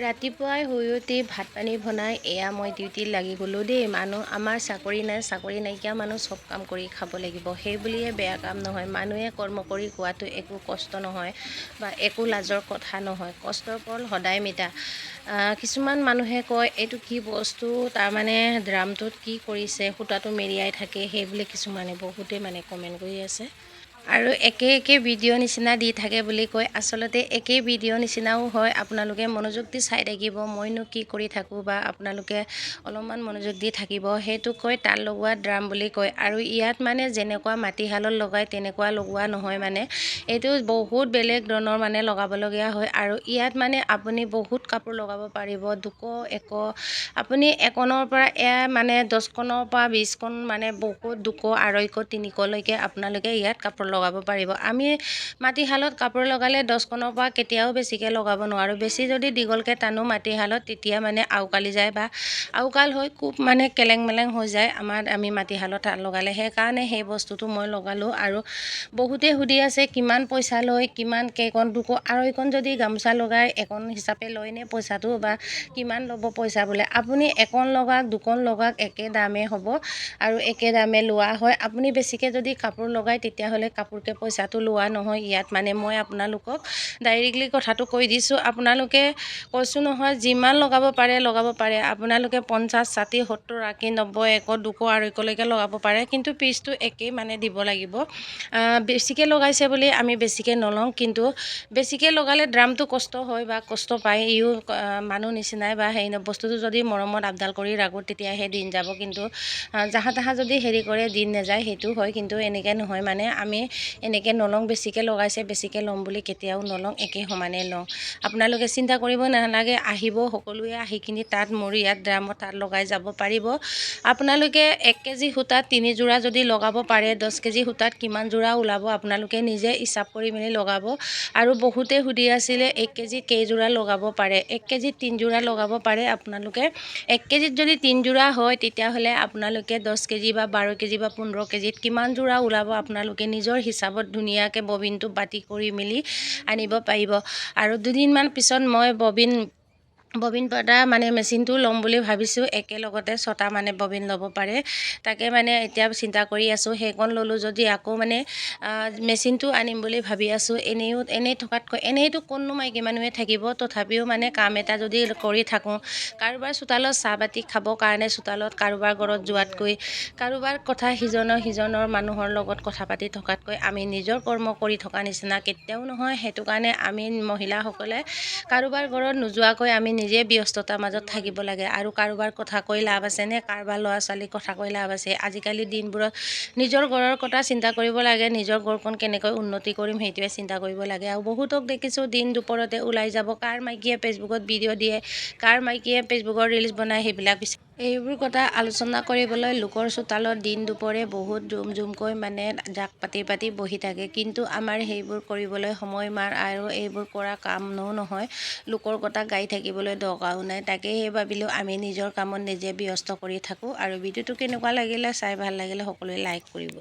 ৰাতিপুৱাই শুই উঠি ভাত পানী বনাই এয়া মই ডিউটিত লাগি গ'লোঁ দেই। আমাৰ চাকৰি নাই, চাকৰি নাইকিয়া মানুহ চব কাম কৰি খাব লাগিব, সেই বুলিয়ে বেয়া কাম নহয়। মানুহে কৰ্ম কৰি খোৱাটো একো কষ্ট নহয় বা একো লাজৰ কথা নহয়। কষ্টৰ ফল সদায় মিঠা। কিছুমান মানুহে কয় এইটো কি বস্তু, তাৰমানে ড্ৰামটোত কি কৰিছে, সূতাটো মেৰিয়াই থাকে, সেই বুলি কিছুমানে বহুতে কমেণ্ট কৰি আছে। আৰু একে ভিডিঅ' নিচিনা দি থাকে বুলি কয়। আচলতে একেই ভিডিঅ' নিচিনাও হয়। আপোনালোকে মনোযোগ দি চাই থাকিব, মইনো কি কৰি থাকোঁ, বা আপোনালোকে অলপমান মনোযোগ দি থাকিব। সেইটো কয় তাঁত লগোৱা ড্ৰাম বুলি কয়। আৰু ইয়াত যেনেকুৱা মাটিশালত লগাই তেনেকুৱা লগোৱা নহয়। এইটো বহুত বেলেগ ধৰণৰ লগাবলগীয়া হয়। আৰু ইয়াত আপুনি বহুত কাপোৰ লগাব পাৰিব। দুশ এশ আপুনি একনৰ পৰা 10খনৰ পৰা 20খন বহুত 200 250 300লৈকে আপোনালোকে ইয়াত কাপোৰ লগাব পাৰিব। আমি মাটিশালত কাপোৰ লগালে 10খনৰ পৰা কেতিয়াও বেছিকৈ লগাব নোৱাৰোঁ। বেছি যদি দীঘলকৈ টানো মাটিশালত, তেতিয়া আউকালি যায় বা আউকাল হৈ খুব কেলেং মেলেং হৈ যায় আমি মাটিশালত তাঁত লগালে। সেইকাৰণে সেই বস্তুটো মই লগালোঁ। আৰু বহুতে সুধি আছে কিমান পইচা লয়, কিমান কেইখন 200 250খন যদি গামোচা লগাই এখন হিচাপে লয়নে পইচাটো, বা কিমান ল'ব পইচা বোলে। আপুনি এখন লগাওক 2খন লগাওক একে দামেই হ'ব আৰু একে দামে লোৱা হয়। আপুনি বেছিকৈ যদি কাপোৰ লগায় তেতিয়াহ'লে কাপোৰকে পইচাটো লোৱা নহয়। ইয়াত মই আপোনালোকক ডাইৰেক্টলি কথাটো কৈ দিছোঁ। আপোনালোকে কৈছোঁ নহয়, যিমান লগাব পাৰে। আপোনালোকে 50 60 70 80 90 100 200 250লৈকে লগাব পাৰে, কিন্তু পিচটো একেই দিব লাগিব। বেছিকৈ লগাইছে বুলি আমি বেছিকৈ নলওঁ, কিন্তু বেছিকৈ লগালে ড্ৰামটো কষ্ট হয় বা কষ্ট পায়। ইও মানুহ নিচিনাই বা বস্তুটো যদি মৰমত আপডাল কৰি ৰাখোঁ তেতিয়াহে দিন যাব, কিন্তু জাহা তাহা যদি হেৰি কৰে দিন নাযায়, সেইটো হয়। কিন্তু এনেকৈ নহয়, আমি এনেকৈ নলওঁ। বেছিকৈ লগাইছে বেছিকৈ ল'ম বুলি কেতিয়াও নলওঁ, একে সমানে লওঁ। আপোনালোকে চিন্তা কৰিব নালাগে, আহিব সকলোৱে আহি কিনি তাত মোৰ ইয়াত ড্ৰামত তাঁত লগাই যাব পাৰিব। আপোনালোকে 1 কেজি সূতাত 3 যোৰা যদি লগাব পাৰে, 10 কেজি সূতাত কিমান যোৰা ওলাব আপোনালোকে নিজে হিচাপ কৰি মেলি লগাব। আৰু বহুতে সুধি আছিলে 1 কেজিত কেইযোৰা লগাব পাৰে। 1 কেজিত 3 যোৰা লগাব পাৰে আপোনালোকে। 1 কেজিত যদি 3 যোৰা হয় তেতিয়াহ'লে আপোনালোকে 10 কেজি বা 12 কেজি বা 15 কেজিত কিমান যোৰা ওলাব আপোনালোকে নিজৰ হিচাপত ধুনীয়াকৈ ববিনটো বাতি কৰি মেলি আনিব পাৰিব। আৰু দুদিনমান পিছত মই ববিন পতা মেচিনটো ল'ম বুলি ভাবিছোঁ। একেলগতে 6টা ববিন ল'ব পাৰে। তাকে এতিয়া চিন্তা কৰি আছোঁ। সেইখন ল'লোঁ যদি আকৌ মেচিনটো আনিম বুলি ভাবি আছোঁ। এনেইতো কোননো মাইকী মানুহে থাকিব, তথাপিও কাম এটা যদি কৰি থাকোঁ, কাৰোবাৰ চোতালত চাহ বাতি খাবৰ কাৰণে চোতালত কাৰোবাৰ ঘৰত যোৱাতকৈ, কাৰোবাৰ কথা সিজনৰ মানুহৰ লগত কথা পাতি থকাতকৈ আমি নিজৰ কৰ্ম কৰি থকা নিচিনা কেতিয়াও নহয়। সেইটো কাৰণে আমি মহিলাসকলে কাৰোবাৰ ঘৰত নোযোৱাকৈ আমি নিজে ব্যস্ততাৰ মাজত থাকিব লাগে। আৰু কাৰোবাৰ কথা কৈ লাভ আছেনে, কাৰোবাৰ ল'ৰা ছোৱালীৰ কথা কৈ লাভ আছে। আজিকালি দিনবোৰত নিজৰ ঘৰৰ কথা চিন্তা কৰিব লাগে, নিজৰ ঘৰখন কেনেকৈ উন্নতি কৰিম সেইটোৱে চিন্তা কৰিব লাগে। আৰু বহুতক দেখিছোঁ দিন দুপৰতে ওলাই যাব, কাৰ মাইকীয়ে ফেচবুকত ভিডিঅ' দিয়ে, কাৰ মাইকীয়ে ফেচবুকৰ ৰিলচ বনায়, এইবোৰ কথা আলোচনা কৰিবলৈ লোকৰ চোতালত দিন দুপৰে বহুত জুমকৈ জাক পাতি বহি থাকে। কিন্তু আমাৰ সেইবোৰ কৰিবলৈ সময় মাৰ আৰু এইবোৰ কৰা কামো নহয়, লোকৰ কথা গাই থাকিবলৈ দৰকাৰো নাই। তাকে সেই ভাবিলোঁ আমি নিজৰ কামত নিজে ব্যস্ত কৰি থাকোঁ। আৰু ভিডিঅ'টো কেনেকুৱা লাগিলে, চাই ভাল লাগিলে সকলোৱে লাইক কৰিব।